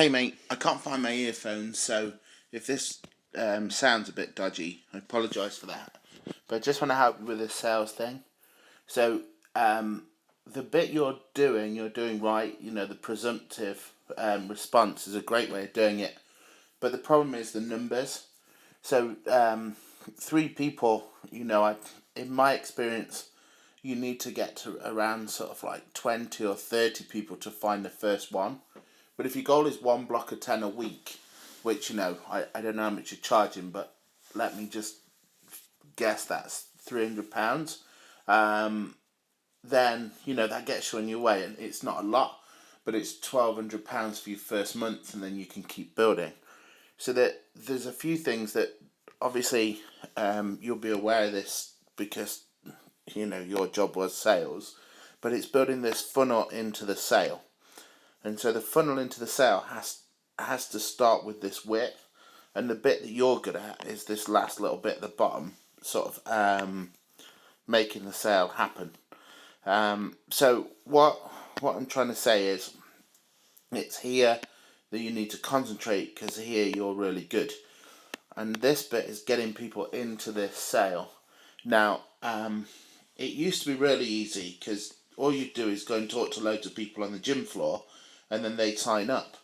Hey mate, I can't find my earphones, so if this sounds a bit dodgy, I apologise for that. But I just want to help you with this sales thing. So the bit you're doing right. You know, the presumptive response is a great way of doing it. But the problem is the numbers. So 3 people, in my experience, you need to get to around sort of like 20 or 30 people to find the first one. But if your goal is one block of 10 a week, which, I don't know how much you're charging, but let me just guess that's £300, then, that gets you on your way. And it's not a lot, but it's £1,200 for your first month, and then you can keep building. So that there's a few things that obviously you'll be aware of this because, your job was sales, but it's building this funnel into the sale. And so the funnel into the sale has to start with this width, and the bit that you're good at is this last little bit at the bottom, sort of making the sale happen. So what I'm trying to say is, it's here that you need to concentrate, because here you're really good, and this bit is getting people into this sale. Now, it used to be really easy because all you do is go and talk to loads of people on the gym floor, and then they sign up.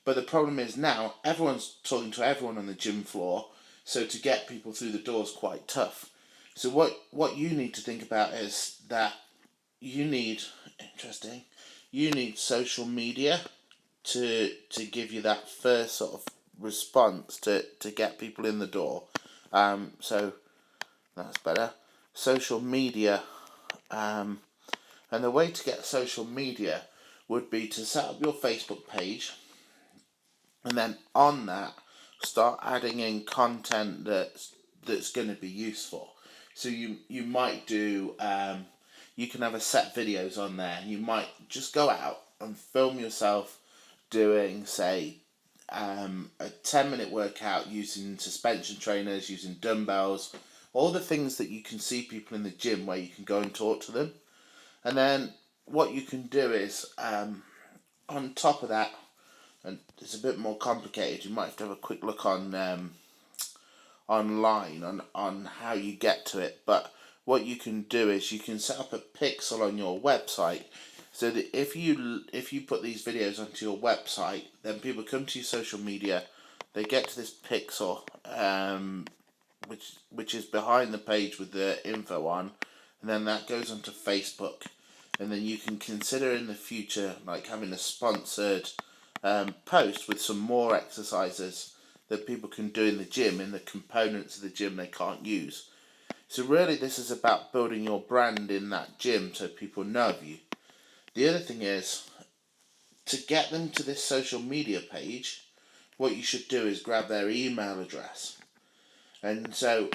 But the problem is now everyone's talking to everyone on the gym floor, so to get people through the door is quite tough. So what you need to think about is that you need social media to give you that first sort of response to get people in the door. So that's better. Social media, and the way to get social media would be to set up your Facebook page, and then on that start adding in content that's going to be useful. So you might do you can have a set videos on there. You might just go out and film yourself doing, say, a 10-minute workout using suspension trainers, using dumbbells, all the things that you can see people in the gym where you can go and talk to them. And then what you can do is, on top of that, and it's a bit more complicated, you might have to have a quick look on online on how you get to it. But what you can do is you can set up a pixel on your website, so that if you put these videos onto your website, then people come to your social media, they get to this pixel, which is behind the page with the info on, and then that goes onto Facebook, and then you can consider in the future like having a sponsored post with some more exercises that people can do in the gym, in the components of the gym they can't use. So really this is about building your brand in that gym so people know of you. The other thing is, to get them to this social media page, what you should do is grab their email address. And so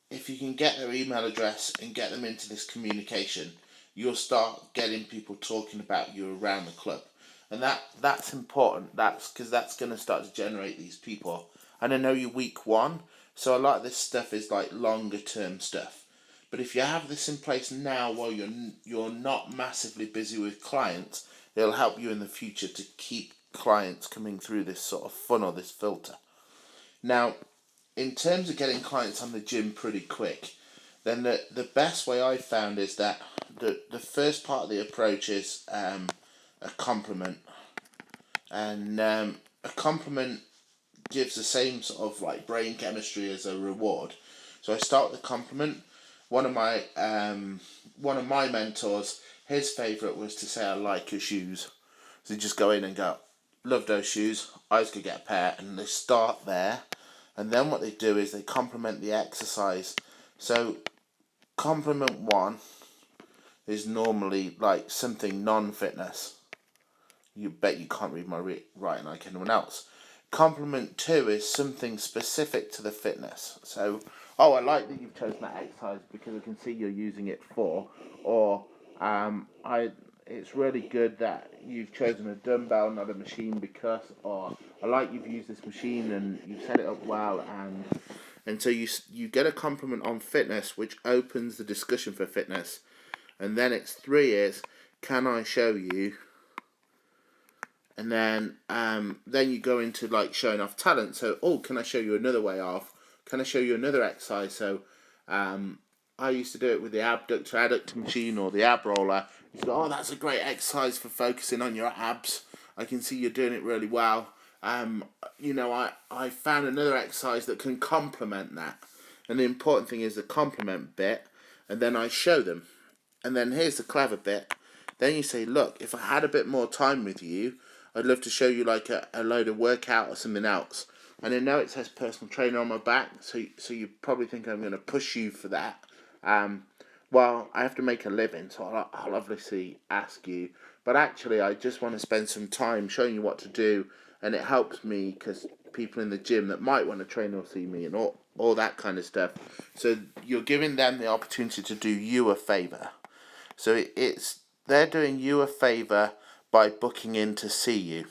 if you can get their email address and get them into this communication, you'll start getting people talking about you around the club. And that's important. That's because that's going to start to generate these people. And I know you're week one, so a lot of this stuff is like longer term stuff. But if you have this in place now while you're not massively busy with clients, it'll help you in the future to keep clients coming through this sort of funnel, this filter. Now, in terms of getting clients on the gym pretty quick, then the best way I've found is that the first part of the approach is a compliment. And a compliment gives the same sort of like brain chemistry as a reward. So I start with a compliment. One of my mentors, his favourite was to say, "I like your shoes." So you just go in and go, "Love those shoes. I was going to get a pair," and they start there. And then what they do is they compliment the exercise. So compliment one is normally like something non-fitness. You bet you can't read my writing like anyone else. Compliment two is something specific to the fitness. So, I like that you've chosen that exercise because I can see you're using it for. Or, it's really good that you've chosen a dumbbell, not a machine, because. Or, I like you've used this machine and you've set it up well, and so you get a compliment on fitness, which opens the discussion for fitness. And then it's 3 is, can I show you and then you go into like showing off talent. So, oh, can I show you another way off? Can I show you another exercise? So, I used to do it with the abductor adductor machine or the ab roller. You go, oh, that's a great exercise for focusing on your abs. I can see you're doing it really well. I found another exercise that can complement that. And the important thing is the complement bit, and then I show them. And then here's the clever bit. Then you say, look, if I had a bit more time with you, I'd love to show you like a load of workout or something else. And I know it says personal trainer on my back, so you probably think I'm going to push you for that. Well, I have to make a living, so I'll obviously ask you. But actually, I just want to spend some time showing you what to do, and it helps me because people in the gym that might want to train will see me and all that kind of stuff. So you're giving them the opportunity to do you a favour. So they're doing you a favour by booking in to see you.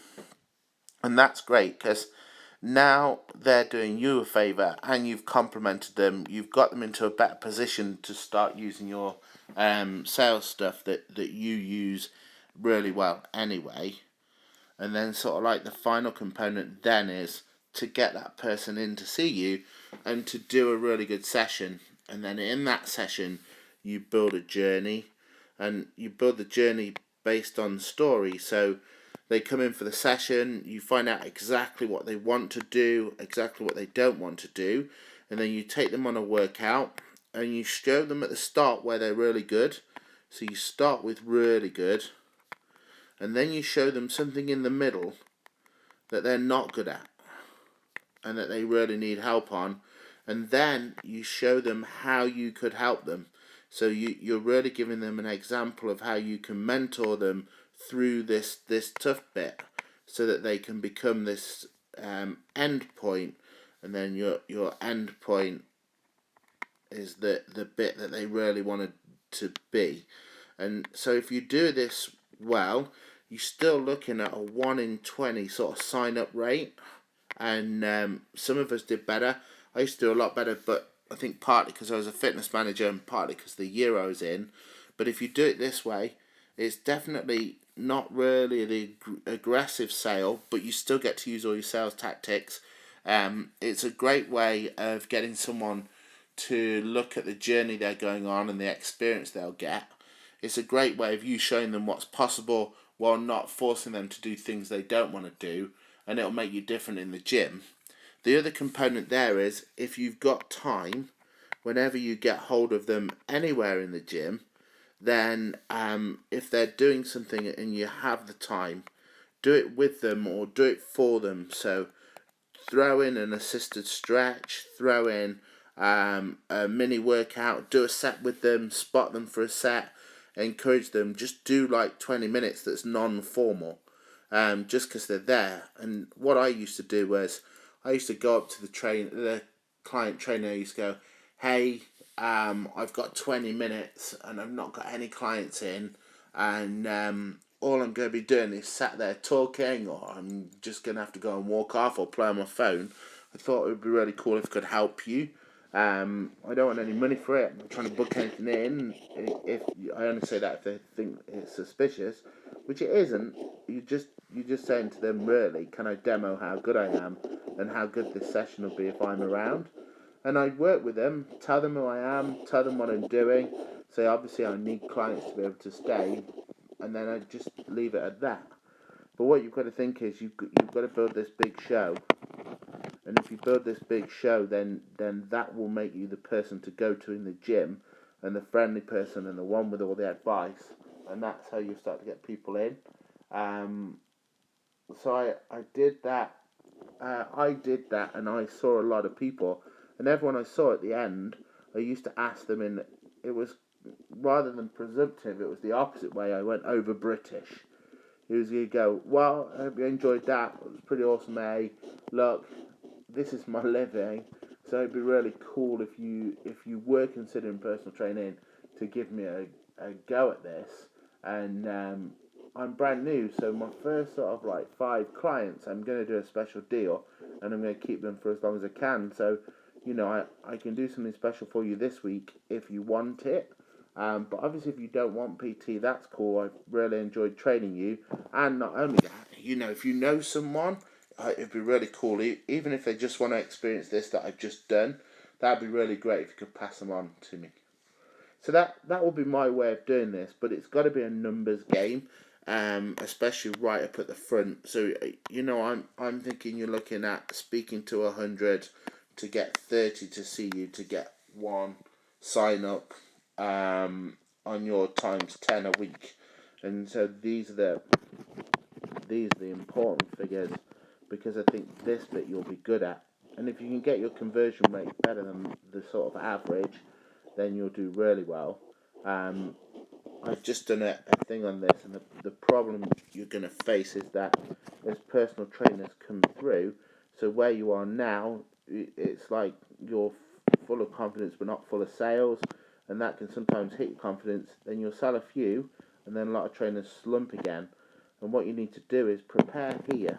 And that's great because now they're doing you a favour and you've complimented them. You've got them into a better position to start using your sales stuff that you use really well anyway. And then sort of like the final component then is to get that person in to see you and to do a really good session. And then in that session, you build a journey, and you build the journey based on story. So they come in for the session, you find out exactly what they want to do, exactly what they don't want to do, and then you take them on a workout and you show them at the start where they're really good. So you start with really good, and then you show them something in the middle that they're not good at and that they really need help on, and then you show them how you could help them. So you're really giving them an example of how you can mentor them through this tough bit so that they can become this end point, and then your end point is the bit that they really wanted to be. And so if you do this well, you're still looking at a 1 in 20 sort of sign up rate, and some of us did better. I used to do a lot better, but I think partly because I was a fitness manager and partly because the year I was in. But if you do it this way, it's definitely not really the aggressive sale, but you still get to use all your sales tactics. It's a great way of getting someone to look at the journey they're going on and the experience they'll get. It's a great way of you showing them what's possible while not forcing them to do things they don't want to do, and it'll make you different in the gym. The other component there is if you've got time, whenever you get hold of them anywhere in the gym, then if they're doing something and you have the time, do it with them or do it for them. So throw in an assisted stretch, throw in a mini workout, do a set with them, spot them for a set, encourage them, just do like 20 minutes that's non-formal, just because they're there. And what I used to do was I used to go up to the client trainer. I used to go, hey, I've got 20 minutes and I've not got any clients in, and all I'm going to be doing is sat there talking, or I'm just going to have to go and walk off or play on my phone. I thought it would be really cool if I could help you. I don't want any money for it. I'm not trying to book anything in. If I only say that if they think it's suspicious, which it isn't. You're just saying to them, really, can I demo how good I am and how good this session will be if I'm around? And I work with them, tell them who I am, tell them what I'm doing. Say obviously I need clients to be able to stay, and then I just leave it at that. But what you've got to think is you've got to build this big show. And if you build this big show, then that will make you the person to go to in the gym, and the friendly person, and the one with all the advice, and that's how you start to get people in. So I did that. And I saw a lot of people, and everyone I saw at the end, I used to ask them in. It was rather than presumptive, it was the opposite way. I went over British. He was going to go, well, I hope you enjoyed that. It was pretty awesome, eh? Look, this is my living, so it'd be really cool if you were considering personal training to give me a go at this. And I'm brand new, so my first sort of like 5 clients, I'm going to do a special deal, and I'm going to keep them for as long as I can. So, I can do something special for you this week if you want it. But obviously if you don't want PT, that's cool. I've really enjoyed training you. And not only that, if you know someone, it'd be really cool. Even if they just want to experience this that I've just done, that'd be really great if you could pass them on to me. So that will be my way of doing this, but it's got to be a numbers game, especially right up at the front. So I'm thinking you're looking at speaking to 100 to get 30 to see you to get one sign up on your times 10 a week, and so these are the important figures, because I think this bit you'll be good at, and if you can get your conversion rate better than the sort of average, then you'll do really well. I've just done a thing on this, and the problem you're going to face is that as personal trainers come through, so where you are now, it's like you're full of confidence but not full of sales, and that can sometimes hit your confidence. Then you'll sell a few, and then a lot of trainers slump again. And what you need to do is prepare here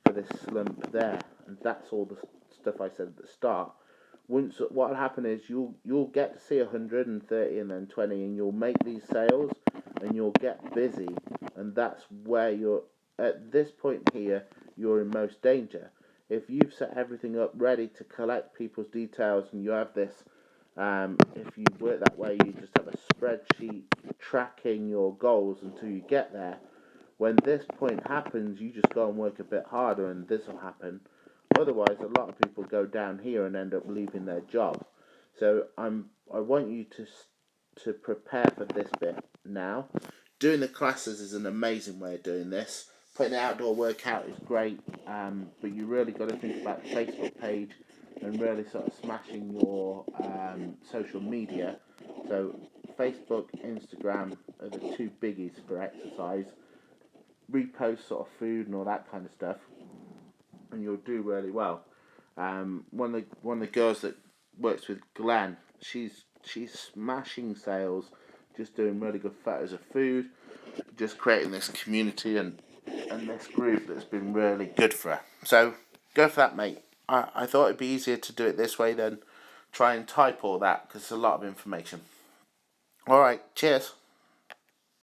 for this slump there, and that's all the stuff I said at the start. Once, what will happen is you'll get to see 130 and then 20, and you'll make these sales, and you'll get busy, and that's where you're at this point here. You're in most danger. If you've set everything up ready to collect people's details, and you have this, if you work that way, you just have a spreadsheet tracking your goals until you get there. When this point happens, you just go and work a bit harder, and this will happen. Otherwise, a lot of people go down here and end up leaving their job. So I want you to prepare for this bit now. Doing the classes is an amazing way of doing this. Putting the outdoor workout is great, but you really got to think about the Facebook page and really sort of smashing your social media. So Facebook, Instagram are the two biggies for exercise. Repost sort of food and all that kind of stuff, and you'll do really well. One of the girls that works with Glenn, she's smashing sales, just doing really good photos of food, just creating this community and this group that's been really good for her. So go for that, mate. I thought it'd be easier to do it this way than try and type all that, because it's a lot of information. All right, cheers.